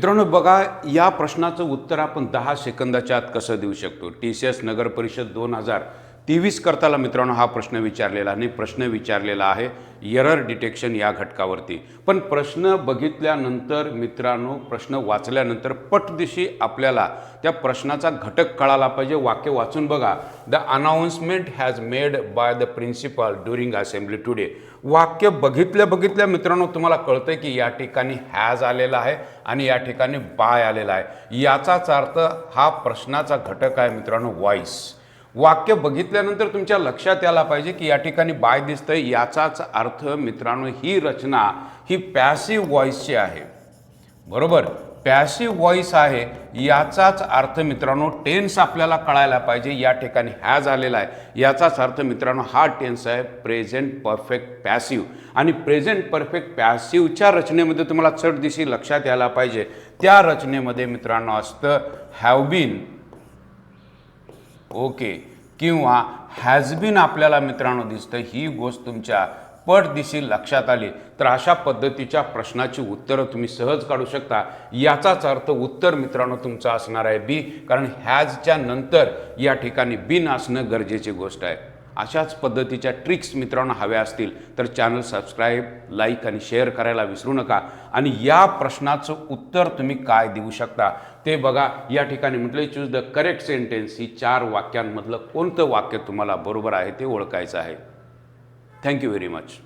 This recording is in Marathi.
मित्रांनो बघा, या प्रश्नाचं उत्तर आपण 10 सेकंदाच्या आत कसं देऊ शकतो। TCS नगर परिषद 2023 करताला मित्रांनो हा प्रश्न विचारलेला आणि प्रश्न विचारलेला आहे एरर डिटेक्शन या घटकावरती। पण प्रश्न बघितल्यानंतर मित्रांनो, प्रश्न वाचल्यानंतर पटदिशी आपल्याला त्या प्रश्नाचा घटक कळाला पाहिजे। वाक्य वाचून बघा, the announcement has made by the principal during assembly today. वाक्य बघितल्या मित्रांनो तुम्हाला कळतंय की या ठिकाणी हॅज आलेला आहे आणि या ठिकाणी बाय आलेला आहे। याचाच अर्थ हा प्रश्नाचा घटक आहे मित्रांनो व्हॉइस। वाक्य बघितल्यानंतर तुमच्या लक्षात यायला पाहिजे की या ठिकाणी बाय दिसतंय, याचाच अर्थ मित्रांनो ही रचना ही पॅसिव्ह व्हॉइसची आहे, बरोबर। पॅसिव्ह व्हॉइस आहे, याचाच अर्थ मित्रांनो टेन्स आपल्याला कळायला पाहिजे। या ठिकाणी हॅज आलेला आहे, याचाच अर्थ मित्रांनो हा टेन्स आहे प्रेझेंट परफेक्ट पॅसिव्ह। आणि प्रेझेंट परफेक्ट पॅसिव्हच्या रचनेमध्ये तुम्हाला चटदिशी लक्षात यायला पाहिजे, त्या रचनेमध्ये मित्रांनो असतं हॅव बीन, ओके, किंवा हॅज बीन आपल्याला मित्रांनो दिसतं। ही गोष्ट तुमच्या पटदिशी लक्षात आली तर अशा पद्धतीच्या प्रश्नाची उत्तरं तुम्ही सहज काढू शकता। याचाच अर्थ उत्तर मित्रांनो तुमचं असणार आहे बी, कारण हॅजच्या नंतर या ठिकाणी बीन असणं गरजेची गोष्ट आहे। अशाच पद्धतीच्या ट्रिक्स मित्रांनो हव्या असतील तर चॅनल सबस्क्राईब, लाईक आणि शेअर करायला विसरू नका। आणि या प्रश्नाचं उत्तर तुम्ही काय देऊ शकता ते बघा। या ठिकाणी म्हटले चूज द करेक्ट सेंटेन्स, ही 4 वाक्यांमधलं कोणतं वाक्य तुम्हाला बरोबर आहे ते ओळखायचं आहे। Thank you very much.